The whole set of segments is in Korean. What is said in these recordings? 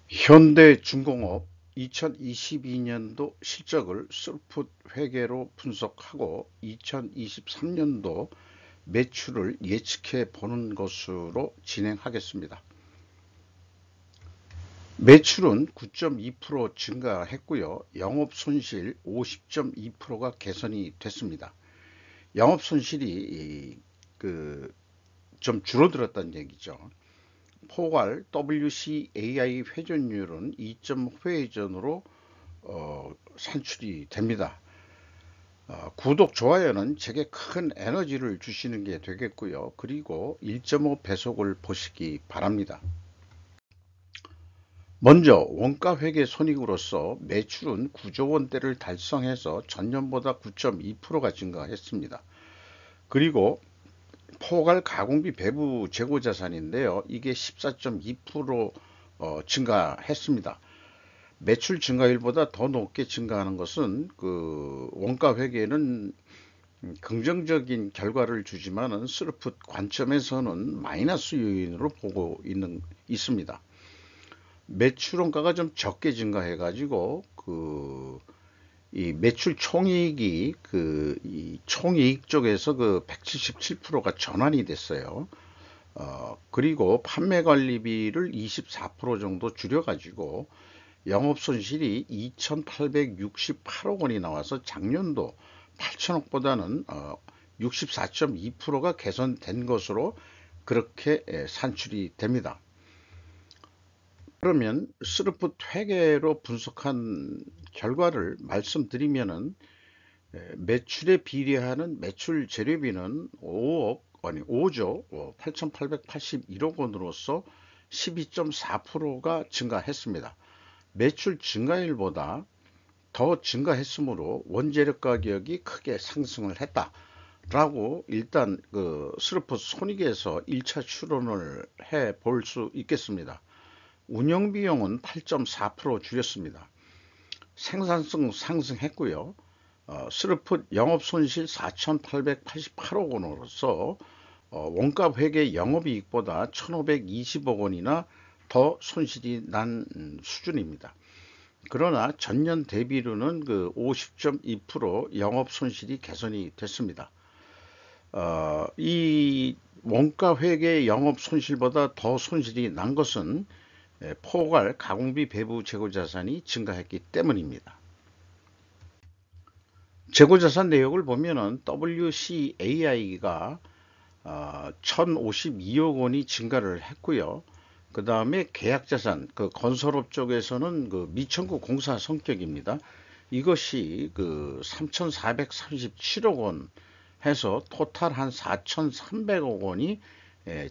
현대중공업 2022년도 실적을 스룹풋 회계로 분석하고 2023년도 매출을 예측해 보는 것으로 진행하겠습니다. 매출은 9.2% 증가했고요. 영업손실 50.2%가 개선이 됐습니다. 영업손실이 좀 줄어들었다는 얘기죠. 포괄 WCAI 회전율은 2.5회전으로 산출이 됩니다. 구독, 좋아요는 제게 큰 에너지를 주시는 게 되겠고요. 그리고 1.5배속을 보시기 바랍니다. 먼저 원가회계 손익으로서 매출은 9조 원대를 달성해서 전년보다 9.2%가 증가했습니다. 그리고 포괄 가공비 배부 재고 자산인데요. 이게 14.2% 증가했습니다. 매출 증가율보다 더 높게 증가하는 것은 원가 회계는 긍정적인 결과를 주지만은 스루풋 관점에서는 마이너스 요인으로 보고 있습니다. 매출 원가가 좀 적게 증가해 가지고 이 매출 총이익이 이 총이익 쪽에서 177%가 전환이 됐어요. 그리고 판매 관리비를 24% 정도 줄여 가지고 영업 손실이 2,868억 원이 나와서 작년도 8천억보다는 64.2%가 개선된 것으로 그렇게 산출이 됩니다. 그러면 스루풋 회계로 분석한 결과를 말씀드리면은 매출에 비례하는 매출 재료비는 5조 8,881억 원으로서 12.4%가 증가했습니다. 매출 증가율보다 더 증가했으므로 원재료 가격이 크게 상승을 했다라고 일단 스루풋 손익에서 1차 추론을 해 볼 수 있겠습니다. 운영비용은 8.4% 줄였습니다. 생산성 상승했고요. 스루풋 영업손실 4,888억 원으로서 원가 회계 영업이익보다 1,520억 원이나 더 손실이 난 수준입니다. 그러나 전년 대비로는 50.2% 영업손실이 개선이 됐습니다. 이 원가 회계 영업손실보다 더 손실이 난 것은 포괄 가공비 배부 재고자산이 증가했기 때문입니다. 재고자산 내역을 보면은 WCAI가 1,052억 원이 증가를 했고요. 그 다음에 계약자산, 건설업 쪽에서는 미천구 공사 성격입니다. 이것이 3,437억 원 해서 토탈 한 4,300억 원이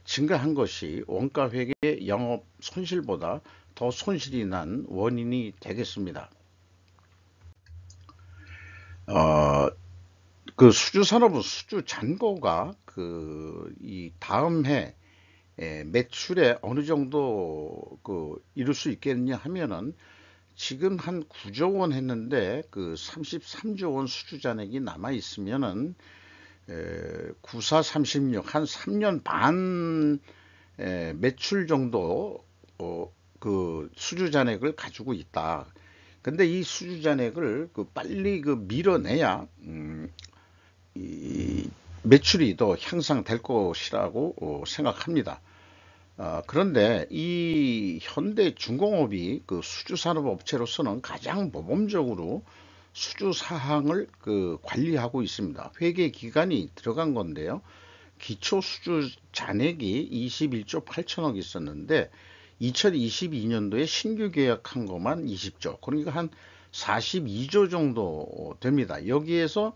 증가한 것이 원가회계 영업 손실보다 더 손실이 난 원인이 되겠습니다. 수주산업은 수주 잔고가 이 다음 해 매출에 어느 정도 이룰 수 있겠냐 하면은 지금 한 9조 원 했는데 33조 원 수주 잔액이 남아 있으면은 94, 36, 한 3년 반 매출 정도 수주 잔액을 가지고 있다. 근데 이 수주 잔액을 빨리 밀어내야 이 매출이 더 향상될 것이라고 생각합니다. 그런데 이 현대중공업이 수주산업업체로서는 가장 모범적으로 수주 사항을 관리하고 있습니다. 회계 기간이 들어간 건데요. 기초 수주 잔액이 21조 8천억 있었는데 2022년도에 신규 계약한 것만 20조, 그러니까 한 42조 정도 됩니다. 여기에서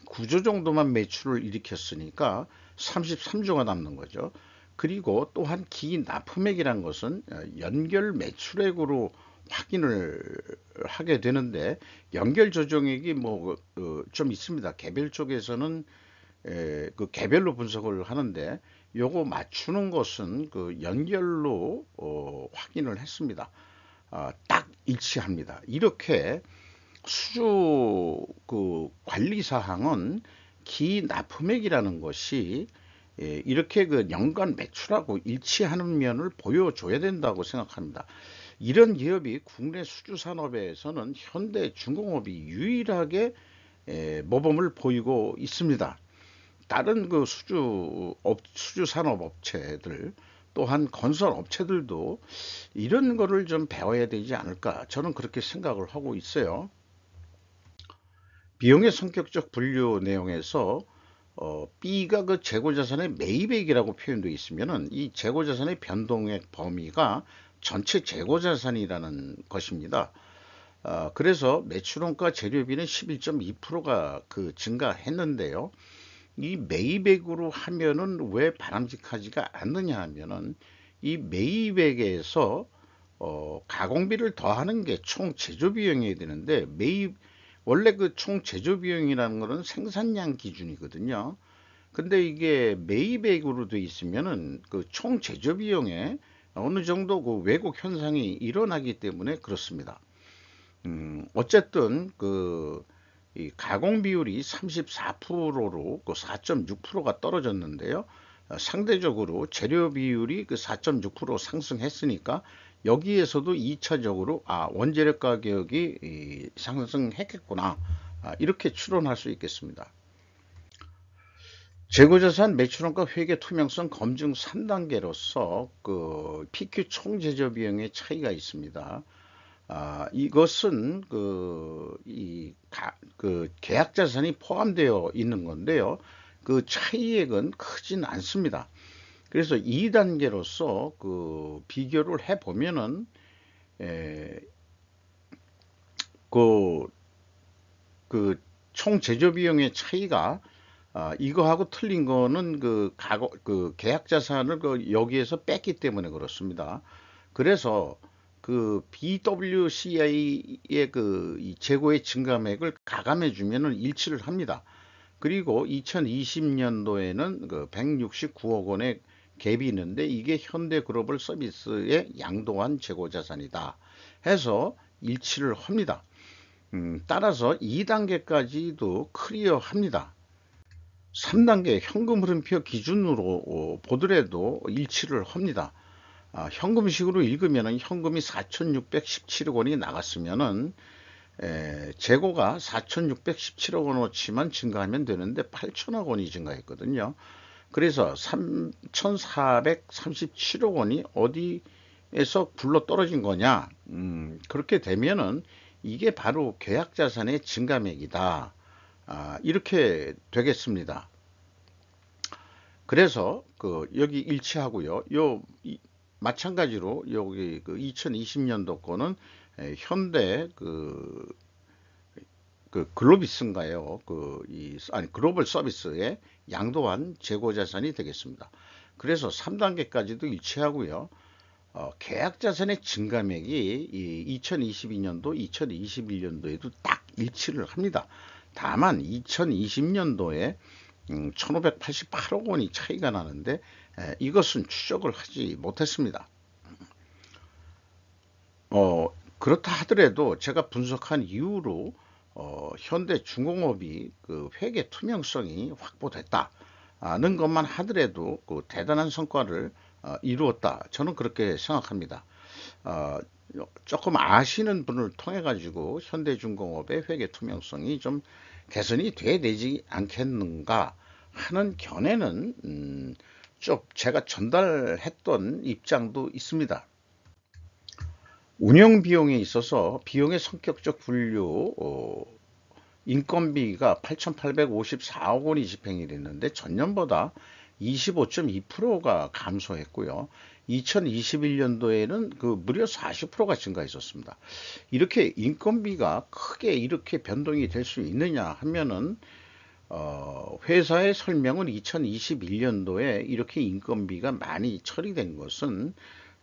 9조 정도만 매출을 일으켰으니까 33조가 남는 거죠. 그리고 또한 기 납품액이란 것은 연결 매출액으로 확인을 하게 되는데 연결 조정액이 좀 있습니다. 개별 쪽에서는 개별로 분석을 하는데 요거 맞추는 것은 연결로 확인을 했습니다. 딱 일치합니다. 이렇게 수주 관리 사항은 기 납품액이라는 것이 이렇게 연간 매출하고 일치하는 면을 보여줘야 된다고 생각합니다. 이런 기업이 국내 수주산업에서는 현대중공업이 유일하게 모범을 보이고 있습니다. 다른 그 수주산업 업체들 또한 건설 업체들도 이런 거를 좀 배워야 되지 않을까, 저는 그렇게 생각을 하고 있어요. 비용의 성격적 분류 내용에서 B가 그 재고자산의 매입액이라고 표현되어 있으면은 이 재고자산의 변동액 범위가 전체 재고자산이라는 것입니다. 그래서 매출원가 재료비는 11.2%가 그 증가했는데요. 이 매입액으로 하면은 왜 바람직하지가 않느냐 하면은 이 매입액에서 가공비를 더하는 게 총 제조비용이 되는데, 원래 그 총 제조비용이라는 거는 생산량 기준이거든요. 근데 이게 매입액으로 돼 있으면은 그 총 제조비용에 어느 정도 그 왜곡 현상이 일어나기 때문에 그렇습니다. 어쨌든 이 가공 비율이 34%로 그 4.6%가 떨어졌는데요. 상대적으로 재료 비율이 그 4.6% 상승했으니까 여기에서도 2차적으로 원재료 가격이 상승했겠구나, 이렇게 추론할 수 있겠습니다. 재고자산 매출원가 회계 투명성 검증 3단계로서 그 PQ 총제조 비용의 차이가 있습니다. 이것은 그 계약 자산이 포함되어 있는 건데요. 그 차이액은 크진 않습니다. 그래서 2단계로서 그 비교를 해 보면은 그 총 제조 비용의 차이가 이거하고 틀린 거는 그 계약 자산을 여기에서 뺐기 때문에 그렇습니다. 그래서 그 BWCI의 이 재고의 증감액을 가감해 주면은 일치를 합니다. 그리고 2020년도에는 그 169억 원의 갭이 있는데 이게 현대글로벌 서비스의 양도한 재고 자산이다 해서 일치를 합니다. 따라서 2단계까지도 클리어합니다. 3단계 현금 흐름표 기준으로 보더라도 일치를 합니다. 현금식으로 읽으면 현금이 4,617억 원이 나갔으면은 재고가 4,617억 원어치만 증가하면 되는데 8천억 원이 증가했거든요. 그래서 3,437억 원이 어디에서 굴러 떨어진 거냐? 그렇게 되면은 이게 바로 계약자산의 증감액이다, 이렇게 되겠습니다. 그래서 여기 일치하고요. 마찬가지로 여기 2020년도 거는 현대 글로비스인가요? 아니 글로벌 서비스의 양도한 재고 자산이 되겠습니다. 그래서 3단계까지도 일치하고요. 계약 자산의 증감액이 2022년도, 2021년도에도 딱 일치를 합니다. 다만 2020년도에 1588억 원이 차이가 나는데 이것은 추적을 하지 못했습니다. 그렇다 하더라도 제가 분석한 이후로 현대중공업이 그 회계 투명성이 확보됐다는 것만 하더라도 그 대단한 성과를 이루었다, 저는 그렇게 생각합니다. 조금 아시는 분을 통해 가지고 현대중공업의 회계 투명성이 좀 개선이 돼야 되지 않겠는가 하는 견해는 좀 제가 전달했던 입장도 있습니다. 운영 비용에 있어서 비용의 성격적 분류, 인건비가 8,854억 원이 집행이 됐는데 전년보다 25.2%가 감소했고요. 2021년도에는 무려 40%가 증가했었습니다. 이렇게 인건비가 크게 이렇게 변동이 될 수 있느냐 하면은 회사의 설명은 2021년도에 이렇게 인건비가 많이 처리된 것은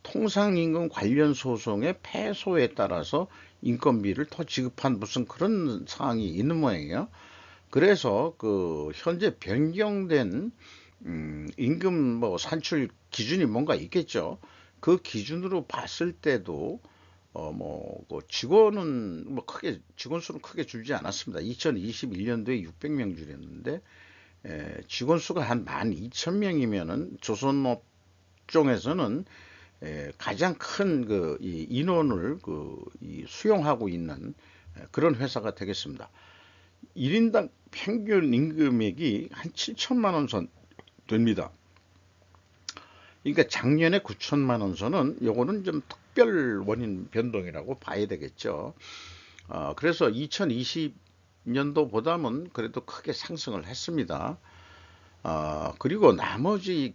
통상임금 관련 소송의 패소에 따라서 인건비를 더 지급한 무슨 그런 사항이 있는 모양이에요. 그래서 현재 변경된 임금 산출 기준이 뭔가 있겠죠. 그 기준으로 봤을 때도 직원은 직원 수는 크게 줄지 않았습니다. 2021년도에 600명 줄였는데 직원 수가 한 12,000명이면은 조선업종에서는 가장 큰 그 이 인원을 이 수용하고 있는 그런 회사가 되겠습니다. 1인당 평균 임금액이 한 7천만 원 선 됩니다. 그러니까 작년에 9천만 원 선은 요거는 좀 특별 원인 변동이라고 봐야 되겠죠. 그래서 2020년도보다는 그래도 크게 상승을 했습니다. 그리고 나머지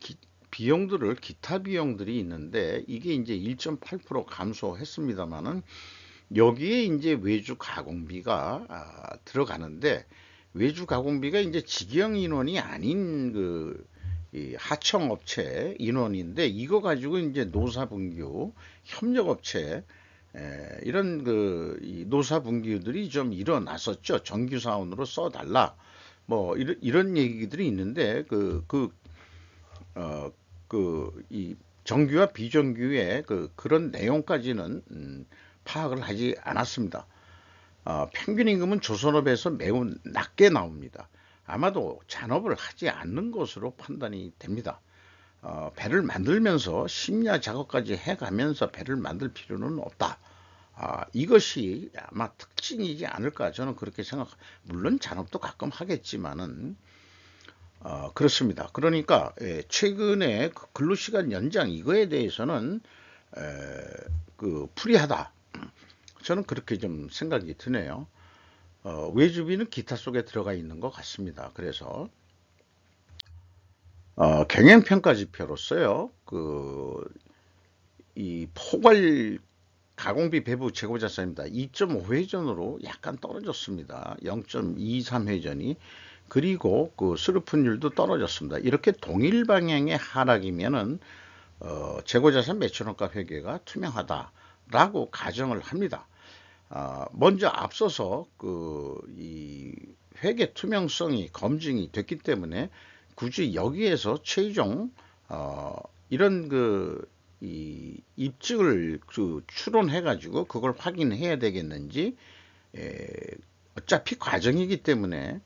비용들을 기타 비용들이 있는데 이게 이제 1.8% 감소했습니다만은 여기에 이제 외주 가공비가 들어가는데 외주 가공비가 이제 직영 인원이 아닌 이 하청업체 인원인데 이거 가지고 이제 노사분규 협력업체 이런 이 노사분규들이 좀 일어났었죠. 정규사원으로 써달라. 뭐 이런 얘기들이 있는데 이 정규와 비정규의 그런 내용까지는 파악을 하지 않았습니다. 평균 임금은 조선업에서 매우 낮게 나옵니다. 아마도 잔업을 하지 않는 것으로 판단이 됩니다. 배를 만들면서 심야 작업까지 해가면서 배를 만들 필요는 없다. 이것이 아마 특징이지 않을까 저는 그렇게 생각합니다. 물론 잔업도 가끔 하겠지만은 그렇습니다. 그러니까 최근에 근로시간 연장 이거에 대해서는 불이하다. 저는 그렇게 좀 생각이 드네요. 외주비는 기타 속에 들어가 있는 것 같습니다. 그래서 경영평가지표로서요. 이 포괄 가공비 배부 재고자산입니다. 2.5회전으로 약간 떨어졌습니다. 0.23회전이. 그리고 스루픈율도 떨어졌습니다. 이렇게 동일 방향의 하락이면은 재고자산 매출원가 회계가 투명하다라고 가정을 합니다. 먼저 앞서서 이 회계 투명성이 검증이 됐기 때문에 굳이 여기에서 최종 이런 이 입증을 추론해 가지고 그걸 확인해야 되겠는지 어차피 과정이기 때문에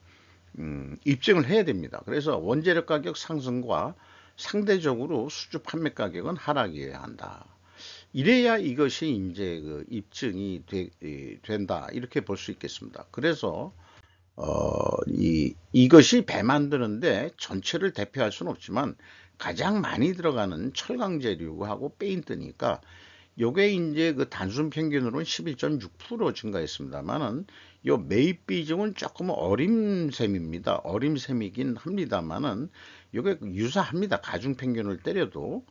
입증을 해야 됩니다. 그래서 원재료 가격 상승과 상대적으로 수주 판매 가격은 하락이어야 한다. 이래야 이것이 이제 입증이 된다 이렇게 볼 수 있겠습니다. 그래서 이것이 배 만드는데 전체를 대표할 수는 없지만 가장 많이 들어가는 철강재료하고 페인트니까 요게 이제 단순 평균으로는 11.6% 증가했습니다만은 요 매입 비중은 조금 어림셈입니다. 어림셈이긴 합니다만은 요게 유사합니다. 가중 평균을 때려도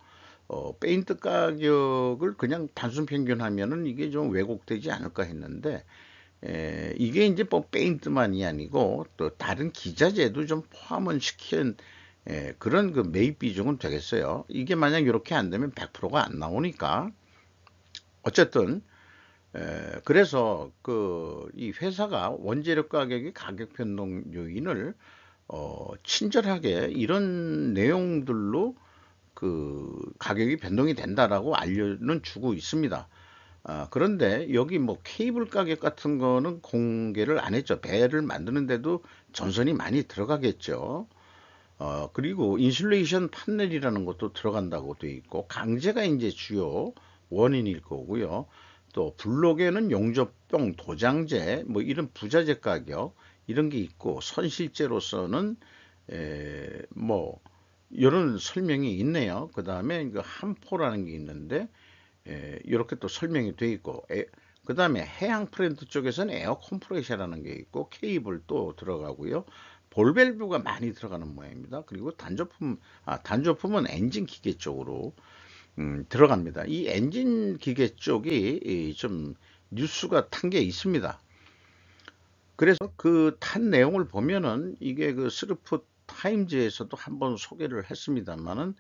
페인트 가격을 그냥 단순 평균하면은 이게 좀 왜곡되지 않을까 했는데 이게 이제 뭐 페인트만이 아니고 또 다른 기자재도 좀 포함을 시킨 그런 매입 비중은 되겠어요. 이게 만약 이렇게 안 되면 100%가 안 나오니까 어쨌든 그래서 이 회사가 원재료 가격의 가격 변동 요인을 친절하게 이런 내용들로 가격이 변동이 된다라고 알려는 주고 있습니다. 그런데 여기 뭐 케이블 가격 같은 거는 공개를 안 했죠. 배를 만드는데도 전선이 많이 들어가겠죠. 그리고 인슐레이션 판넬이라는 것도 들어간다고 돼 있고 강제가 이제 주요 원인일 거고요. 또 블록에는 용접병, 도장제, 뭐 이런 부자재 가격 이런 게 있고 선실제로서는 뭐 이런 설명이 있네요. 그 다음에 함포라는 게 있는데 이렇게 또 설명이 돼 있고 그 다음에 해양 프렌드 쪽에서는 에어 컴프레셔라는 게 있고 케이블도 들어가고요. 볼밸브가 많이 들어가는 모양입니다. 그리고 단조품은 엔진 기계 쪽으로 들어갑니다. 이 엔진 기계 쪽이 좀 뉴스가 탄 게 있습니다. 그래서 탄 내용을 보면은 이게 스르프 타임즈에서도 한번 소개를 했습니다만은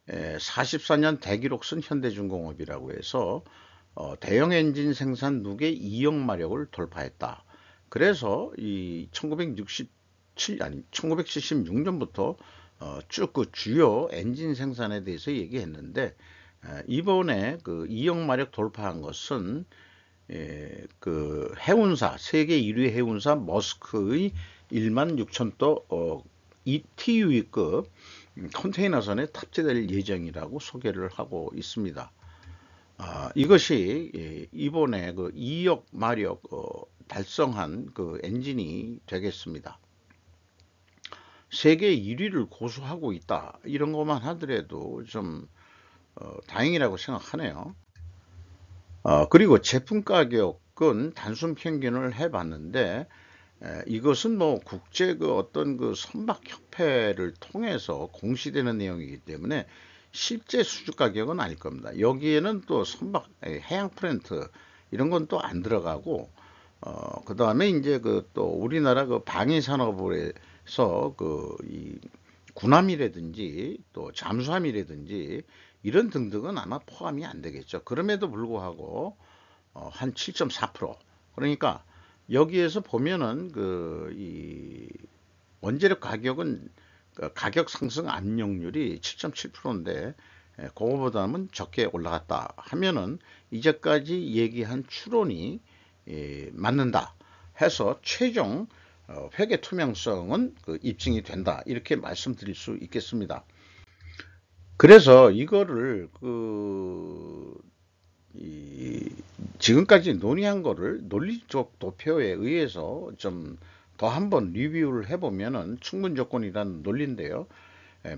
44년 대기록 쓴 현대중공업이라고 해서 대형 엔진 생산 누계 2억 마력을 돌파했다. 그래서 이 1976년부터 쭉 주요 엔진 생산에 대해서 얘기했는데 이번에 2억 마력 돌파한 것은 해운사 세계 1위 해운사 머스크의 16,000도 TUE급 컨테이너선에 탑재될 예정이라고 소개를 하고 있습니다. 이것이 이번에 그 2억 마력 달성한 그 엔진이 되겠습니다. 세계 1위를 고수하고 있다. 이런 것만 하더라도 좀 다행이라고 생각하네요. 그리고 제품 가격은 단순 평균을 해봤는데 이것은 뭐 국제 그 어떤 그 선박협회를 통해서 공시되는 내용이기 때문에 실제 수주 가격은 아닐 겁니다. 여기에는 또 선박 해양 프렌트 이런 건 또 안 들어가고 그 다음에 이제 그 또 우리나라 그 방위 산업에서 그 이 군함이라든지 또 잠수함이라든지 이런 등등은 아마 포함이 안 되겠죠. 그럼에도 불구하고 한 7.4%. 그러니까 여기에서 보면은 그 이 원재료 가격은 가격 상승 압력률이 7.7%인데 그거보다는 적게 올라갔다 하면은 이제까지 얘기한 추론이 맞는다 해서 최종 회계 투명성은 그 입증이 된다 이렇게 말씀드릴 수 있겠습니다. 그래서 이거를 지금까지 논의한 거를 논리적 도표에 의해서 좀 더 한번 리뷰를 해보면은 충분 조건이라는 논리인데요.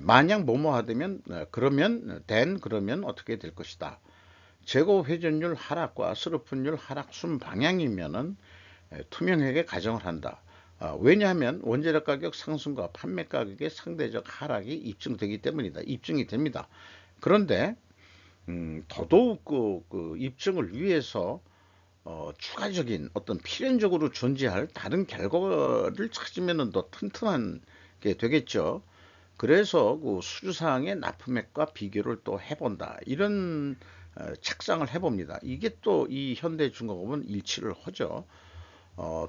만약 뭐뭐 하다면 그러면 어떻게 될 것이다. 재고 회전율 하락과 스루픈율 하락 순 방향이면은 투명하게 가정을 한다. 왜냐하면 원재료 가격 상승과 판매 가격의 상대적 하락이 입증되기 때문이다. 입증이 됩니다. 그런데 더더욱 그 입증을 위해서 추가적인 어떤 필연적으로 존재할 다른 결과를 찾으면 더 튼튼한 게 되겠죠. 그래서 그 수주사항의 납품액과 비교를 또 해본다. 이런 책상을 해봅니다. 이게 또 이 현대중공업은 일치를 하죠.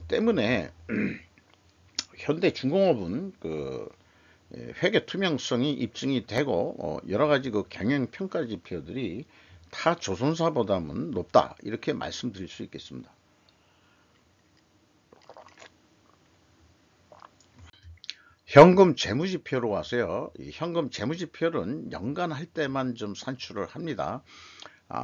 때문에 현대중공업은 그 회계 투명성이 입증이 되고 여러 가지 그 경영 평가 지표들이 타 조선사보다는 높다 이렇게 말씀드릴 수 있겠습니다. 현금 재무지표로 와서요. 이 현금 재무지표는 연간 할 때만 좀 산출을 합니다.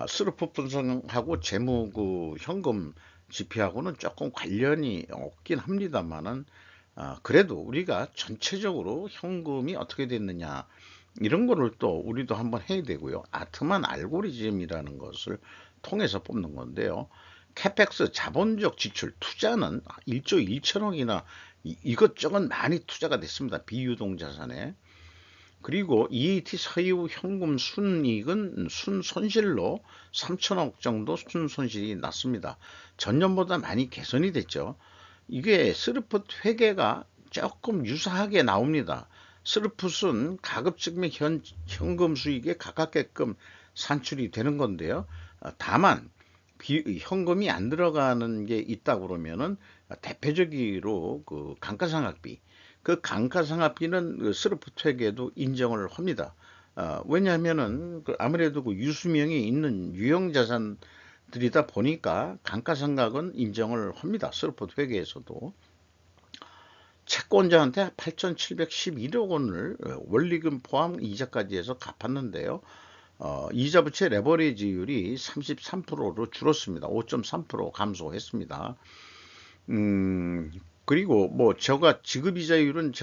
스루프 분석하고 재무 그 현금 지표하고는 조금 관련이 없긴 합니다만은 그래도 우리가 전체적으로 현금이 어떻게 됐느냐 이런 거를 또 우리도 한번 해야 되고요. 아트만 알고리즘이라는 것을 통해서 뽑는 건데요. 캐펙스 자본적 지출 투자는 1조 1천억이나 이것저것 많이 투자가 됐습니다. 비유동 자산에. 그리고 EAT 사이후 현금 순이익은 순손실로 3천억 정도 순손실이 났습니다. 전년보다 많이 개선이 됐죠. 이게 스르풋 회계가 조금 유사하게 나옵니다. 스르풋은 가급적이면 현금 수익에 가깝게끔 산출이 되는 건데요. 다만 현금이 안 들어가는 게 있다 그러면은 대표적으로 그 감가상각비 그 감가상각비는 그 스르풋 회계도 인정을 합니다. 왜냐하면은 그 아무래도 그 유수명이 있는 유형 자산들이다 보니까 감가상각은 인정을 합니다. 스르풋 회계에서도. 채권자한테 8,711억 원을 원리금 포함 이자까지 해서 갚았는데요. 이자 부채 레버리지율이 33%로 줄었습니다. 5.3% 감소했습니다. 그리고 뭐 제가 지급이자율은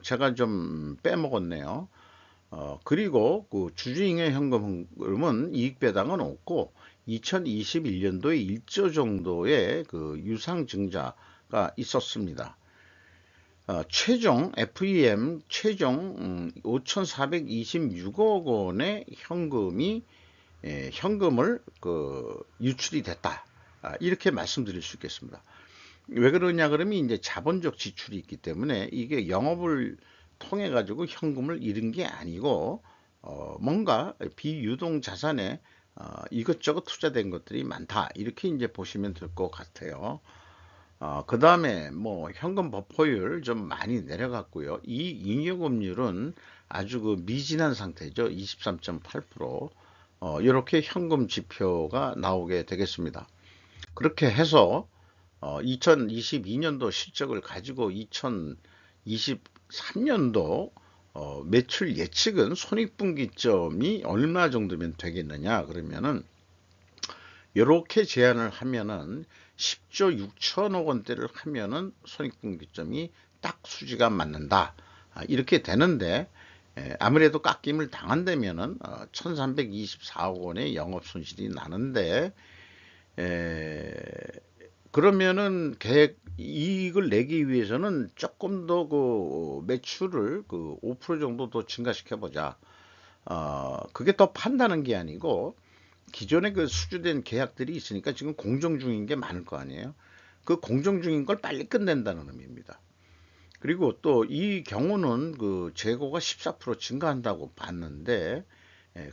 제가 좀 빼먹었네요. 그리고 그 주주잉여 현금은 이익 배당은 없고 2021년도에 1조 정도의 그 유상 증자가 있었습니다. 최종 FEM 최종 5,426억 원의 현금을 그 유출이 됐다. 이렇게 말씀드릴 수 있겠습니다. 왜 그러냐 그러면 이제 자본적 지출이 있기 때문에 이게 영업을 통해 가지고 현금을 잃은 게 아니고 뭔가 비유동 자산에 이것저것 투자된 것들이 많다. 이렇게 이제 보시면 될 것 같아요. 그 다음에 뭐 현금 버퍼율 좀 많이 내려갔고요. 이 잉여금률은 아주 그 미진한 상태죠. 23.8%. 이렇게 현금 지표가 나오게 되겠습니다. 그렇게 해서 2022년도 실적을 가지고 2023년도 매출 예측은 손익분기점이 얼마 정도면 되겠느냐 그러면은 이렇게 제안을 하면은 10조 6천억 원대를 하면은 손익분기점이 딱 수지가 맞는다. 이렇게 되는데 아무래도 깎임을 당한다면은 1324억 원의 영업손실이 나는데 그러면은 계획 이익을 내기 위해서는 조금 더 그 매출을 그 5% 정도 더 증가시켜 보자. 그게 더 판다는 게 아니고 기존에 그 수주된 계약들이 있으니까 지금 공정 중인 게 많을 거 아니에요. 그 공정 중인 걸 빨리 끝낸다는 의미입니다. 그리고 또 이 경우는 그 재고가 14% 증가한다고 봤는데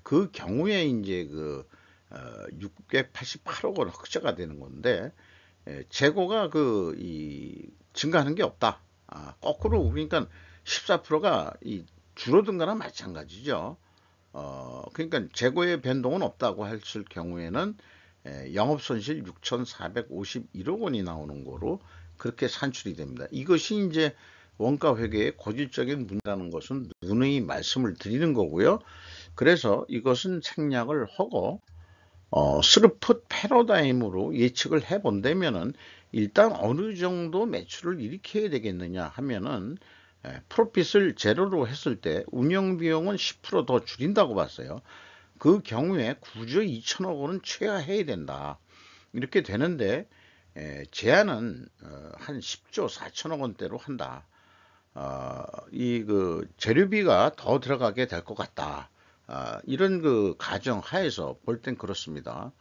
그 경우에 이제 그 688억 원 흑자가 되는 건데 재고가 그 이 증가하는 게 없다. 거꾸로 그러니까 14%가 이 줄어든 거나 마찬가지죠. 그러니까 재고의 변동은 없다고 했을 경우에는 영업손실 6,451억 원이 나오는 거로 그렇게 산출이 됩니다. 이것이 이제 원가 회계의 고질적인 문제라는 것은 누누이 말씀을 드리는 거고요. 그래서 이것은 생략을 하고 스루풋 패러다임으로 예측을 해 본다면은 일단 어느 정도 매출을 일으켜야 되겠느냐 하면은 프로핏을 제로로 했을 때 운영 비용은 10%더 줄인다고 봤어요. 그 경우에 9조 2천억 원은 최하해야 된다. 이렇게 되는데 제한은 한 10조 4천억 원대로 한다. 이 그 재료비가 더 들어가게 될 것 같다. 이런 그 가정 하에서 볼 땐 그렇습니다.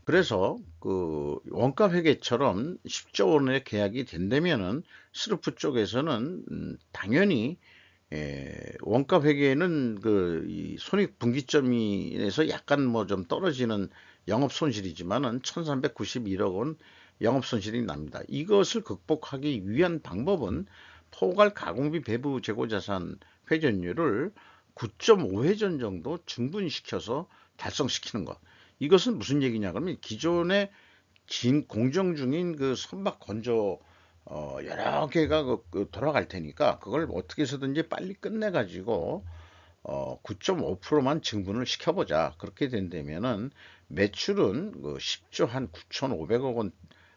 그래서 그 원가 회계처럼 10조 원의 계약이 된다면은 스루프 쪽에서는 당연히 원가 회계는 그 이 손익분기점에서 약간 뭐 좀 떨어지는 영업 손실이지만은 1391억 원 영업 손실이 납니다. 이것을 극복하기 위한 방법은 포괄 가공비 배부 재고자산 회전율을 9.5회전 정도 증분시켜서 달성시키는 것. 이것은 무슨 얘기냐 그러면 기존에 공정 중인 그 선박 건조 여러 개가 돌아갈 테니까 그걸 어떻게 해서든지 빨리 끝내 가지고 9.5%만 증분을 시켜보자. 그렇게 된다면은 매출은 그 10조 한 9,500억 원,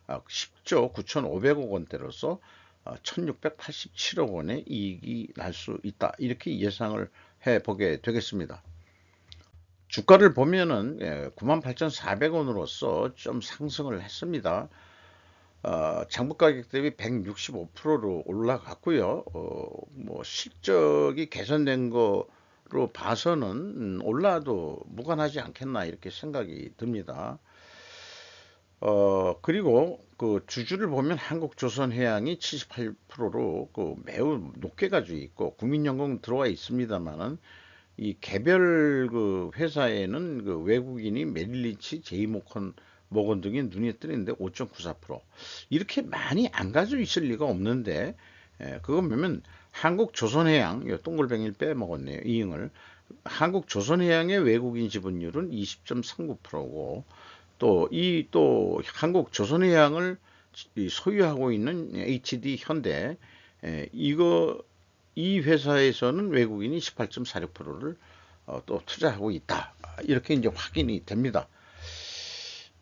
10조 9,500억 원대로서 1,687억 원의 이익이 날 수 있다. 이렇게 예상을 해 보게 되겠습니다. 주가를 보면은 98,400원으로서 좀 상승을 했습니다. 장부 가격 대비 165%로 올라갔고요. 뭐 실적이 개선된 거로 봐서는 올라도 무관하지 않겠나 이렇게 생각이 듭니다. 그리고 그 주주를 보면 한국조선해양이 78%로 그 매우 높게 가지고 있고 국민연금 들어와 있습니다만은 이 개별 그 회사에는 그 외국인이 메릴린치, 모건 등이 눈에 띄는데 5.94% 이렇게 많이 안 가지고 있을 리가 없는데 그거 보면 한국조선해양 동글뱅이를 빼먹었네요. 이응을 한국조선해양의 외국인 지분율은 20.39%고 또 한국조선해양을 소유하고 있는 HD 현대 이 회사에서는 외국인이 18.46%를 또 투자하고 있다. 이렇게 이제 확인이 됩니다.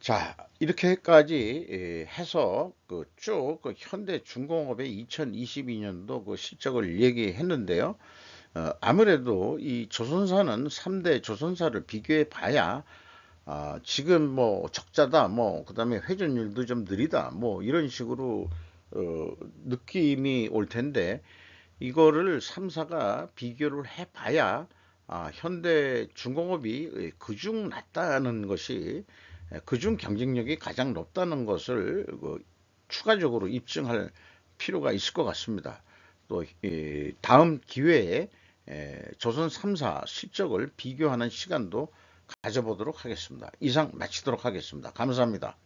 자, 이렇게까지 해서 쭉 현대중공업의 2022년도 그 실적을 얘기했는데요. 아무래도 이 조선사는 3대 조선사를 비교해 봐야 지금 뭐 적자다, 뭐 그다음에 회전율도 좀 느리다, 뭐 이런 식으로 느낌이 올 텐데 이거를 3사가 비교를 해봐야 현대중공업이 그중 낫다는 것이 그중 경쟁력이 가장 높다는 것을 추가적으로 입증할 필요가 있을 것 같습니다. 또 다음 기회에 조선 3사 실적을 비교하는 시간도 가져보도록 하겠습니다. 이상 마치도록 하겠습니다. 감사합니다.